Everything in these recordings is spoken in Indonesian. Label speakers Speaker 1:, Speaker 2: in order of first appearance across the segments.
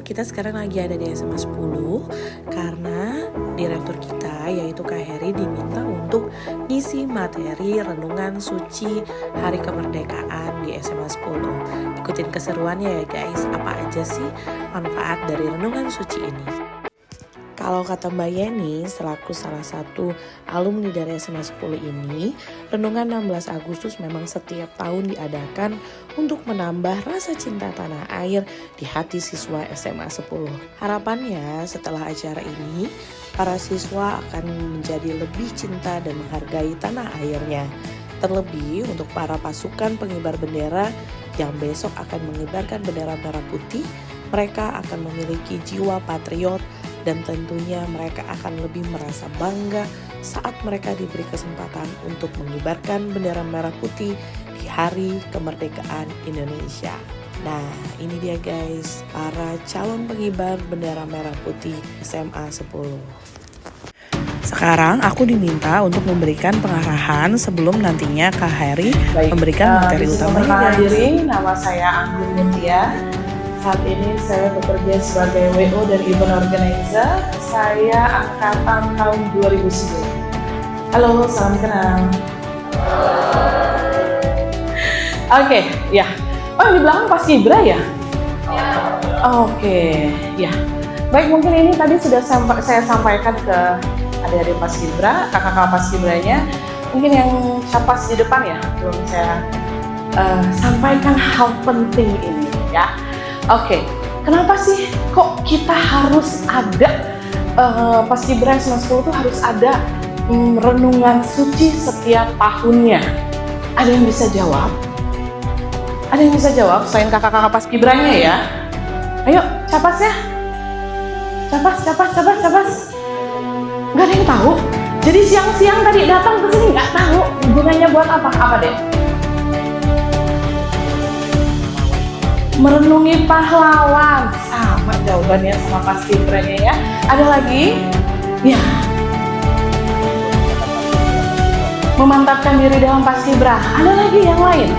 Speaker 1: kita sekarang lagi ada di SMA 10 karena direktur kita yaitu Kak Heri diminta untuk ngisi materi renungan suci Hari Kemerdekaan di SMA 10. Ikutin keseruannya ya guys, apa aja sih manfaat dari renungan suci ini. Kalau kata Mbak Yeni, selaku salah satu alumni dari SMA 10 ini, Renungan 16 Agustus memang setiap tahun diadakan untuk menambah rasa cinta tanah air di hati siswa SMA 10. Harapannya setelah acara ini, para siswa akan menjadi lebih cinta dan menghargai tanah airnya. Terlebih untuk para pasukan pengibar bendera yang besok akan mengibarkan bendera merah putih, mereka akan memiliki jiwa patriot dan tentunya mereka akan lebih merasa bangga saat mereka diberi kesempatan untuk mengibarkan bendera merah putih di Hari Kemerdekaan Indonesia. Nah, ini dia guys, para calon pengibar bendera merah putih SMA 10. Sekarang aku diminta untuk memberikan pengarahan sebelum nantinya Kak Heri memberikan materi utamanya.
Speaker 2: Nama saya Anggun Mutia. Saat ini saya bekerja sebagai WO dan event organizer. Saya angkatan tahun 2009. Halo, salam kenal. Oke, ya. Oh, di belakang Paskibra ya? Oke, ya. Baik, mungkin ini tadi sudah saya sampaikan ke adik-adik Paskibra, kakak-kakak Paskibranya. Mungkin yang capas di depan ya, belum saya sampaikan hal penting ini ya. Oke, kenapa sih kok kita harus ada Paskibra SMA 10 tuh harus ada renungan suci setiap tahunnya? Ada yang bisa jawab? Ada yang bisa jawab selain kakak-kakak Paskibranya ya? Ayo, capas ya. Capas. Nggak ada yang tahu. Jadi siang-siang tadi datang ke sini nggak tahu gunanya buat apa? Apa deh? Merenungi pahlawan. Sama jawabannya sama Paskibranya ya. Ada lagi? Ya. Memantapkan diri dalam Paskibra. Ada lagi yang lain?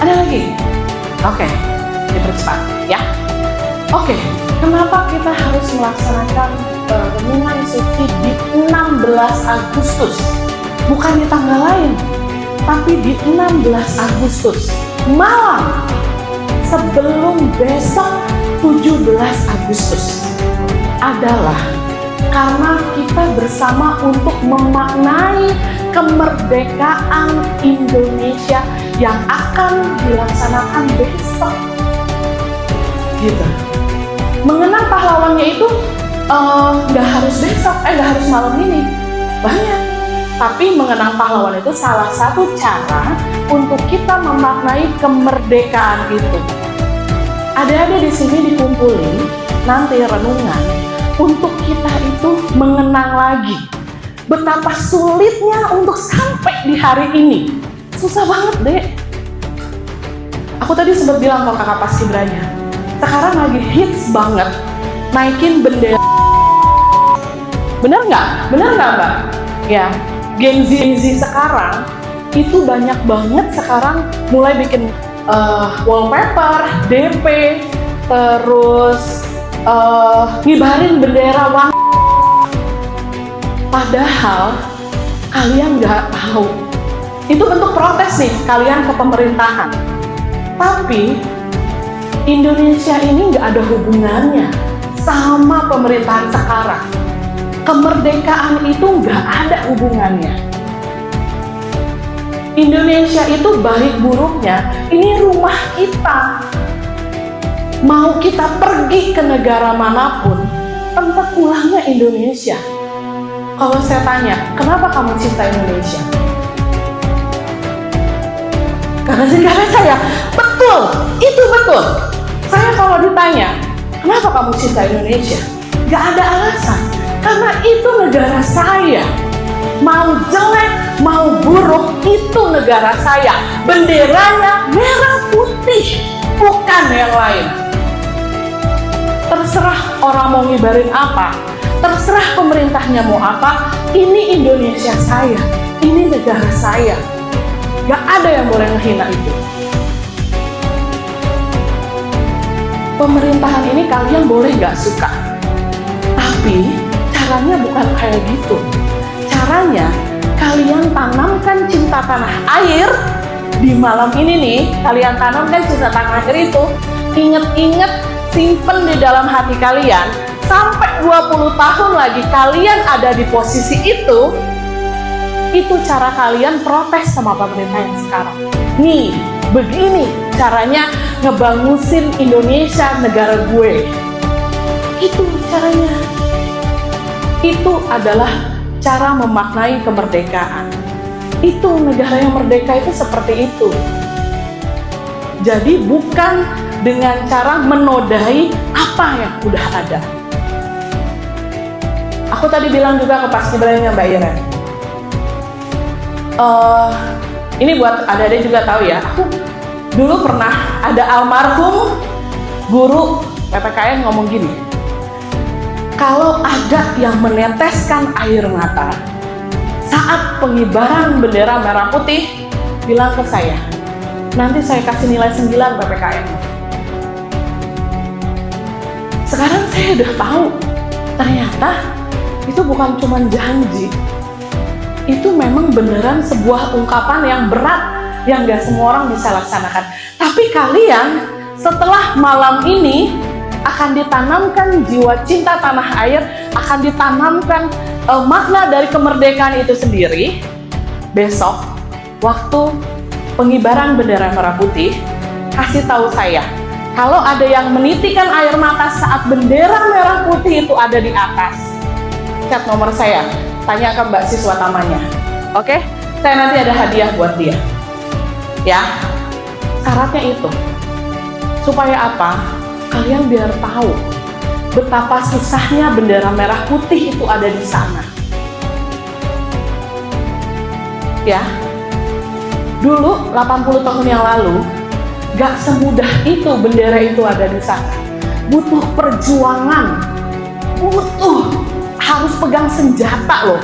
Speaker 2: Ada lagi? Oke, dipercepat ya. Oke, kenapa kita harus melaksanakan renungan suci di 16 Agustus? Bukan di tanggal lain, tapi di 16 Agustus. Malam sebelum besok 17 Agustus adalah karena kita bersama untuk memaknai kemerdekaan Indonesia yang akan dilaksanakan besok. Gitu. Mengenang pahlawannya itu nggak harus besok, nggak harus malam ini. Banyak. Tapi mengenang pahlawan itu salah satu cara untuk kita memaknai kemerdekaan itu. Adik-adik di sini dikumpulin nanti renungan untuk kita itu mengenang lagi betapa sulitnya untuk sampai di hari ini. Susah banget deh. Aku tadi sempat bilang ke kakak Paskibranya, sekarang lagi hits banget naikin bendera. Bener nggak Mbak? Ya, Gen Z sekarang itu banyak banget sekarang mulai bikin wallpaper, DP, terus ngibarin bendera warna. Padahal kalian nggak tahu itu bentuk protes nih kalian ke pemerintahan. Tapi Indonesia ini nggak ada hubungannya sama pemerintahan sekarang. Kemerdekaan itu nggak ada hubungannya. Indonesia itu baik buruknya, ini rumah kita. Mau kita pergi ke negara manapun, tempat pulangnya Indonesia. Kalau saya tanya, kenapa kamu cinta Indonesia? Karena negara saya. Betul, itu betul. Saya kalau ditanya, kenapa kamu cinta Indonesia? Gak ada alasan, karena itu negara saya. Mau jelek, mau buruk, itu negara saya. Benderanya merah putih, bukan yang lain. Terserah orang mau ngibarin apa, terserah pemerintahnya mau apa, ini Indonesia saya, ini negara saya. Gak ada yang boleh ngehina itu. pemerintahan ini kalian boleh nggak suka, tapi caranya bukan kayak gitu. Caranya kalian tanamkan cinta tanah air di malam ini nih. Kalian tanamkan cinta tanah air itu, inget-inget, simpen di dalam hati kalian. Sampai 20 tahun lagi kalian ada di posisi itu cara kalian protes sama pemerintah yang sekarang. Nih, begini caranya ngebangusin Indonesia, negara gue. Itu caranya. Itu adalah cara memaknai kemerdekaan. Itu negara yang merdeka itu seperti itu. Jadi bukan dengan cara menodai apa yang udah ada. Aku tadi bilang juga ke paskibranya Mbak Iren. Ini buat adik-adik juga tahu ya. Aku dulu pernah ada almarhum guru PPKN ngomong gini. Kalau ada yang meneteskan air mata saat pengibaran bendera merah putih, bilang ke saya. Nanti saya kasih nilai 9 PPKN. Sekarang saya udah tahu, ternyata itu bukan cuma janji. Itu memang beneran sebuah ungkapan yang berat, yang gak semua orang bisa laksanakan. Tapi kalian setelah malam ini akan ditanamkan jiwa cinta tanah air, akan ditanamkan makna dari kemerdekaan itu sendiri. Besok waktu pengibaran bendera merah putih, kasih tahu saya kalau ada yang menitikan air mata saat bendera merah putih itu ada di atas, chat nomor saya, tanya ke Mbak siswa tamannya. Oke, saya nanti ada hadiah buat dia. Ya, syaratnya itu supaya apa? Kalian biar tahu betapa susahnya bendera merah putih itu ada di sana. Ya, dulu 80 tahun yang lalu gak semudah itu bendera itu ada di sana. Butuh perjuangan, harus pegang senjata loh.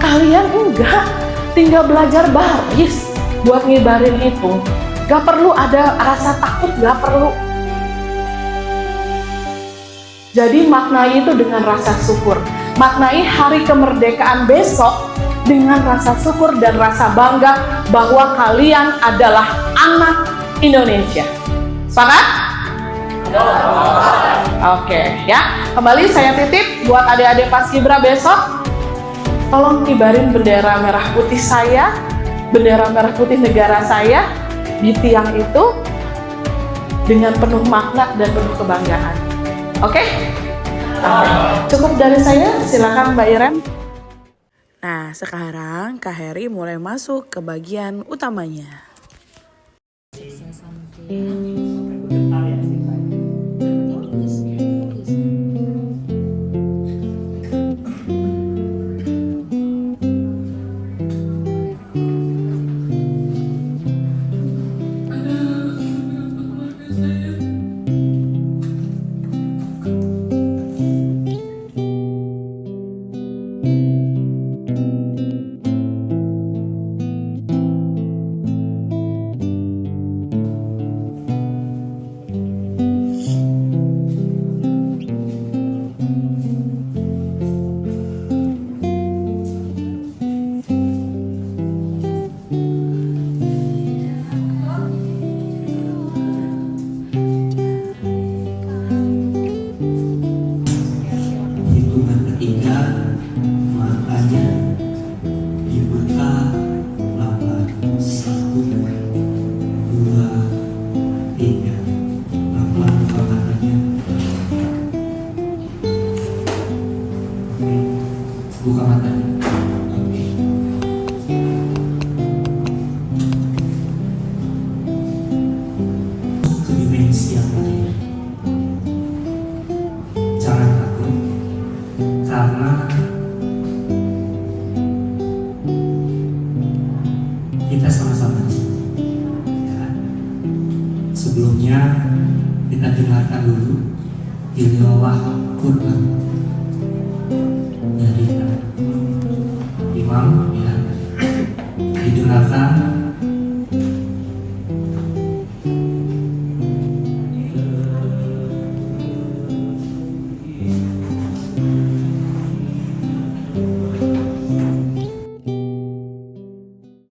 Speaker 2: Kalian enggak, tinggal belajar baris buat ngibarin itu. Gak perlu ada rasa takut, gak perlu. Jadi maknai itu dengan rasa syukur. Maknai hari kemerdekaan besok dengan rasa syukur dan rasa bangga bahwa kalian adalah anak Indonesia. Sepakat? Oke, ya. Kembali saya titip buat adik-adik Paskibra besok. Tolong kibarin bendera merah putih saya, bendera merah putih negara saya di tiang itu dengan penuh makna dan penuh kebanggaan. Oke? Cukup dari saya, silakan Mbak Iren.
Speaker 1: Nah, sekarang Kak Heri mulai masuk ke bagian utamanya.
Speaker 3: Buka matanya. Ke dimensi yang lain. Jangan takut, karena kita sama-sama di sini. Ya. Sebelumnya kita dengarkan dulu tilawah Quran dari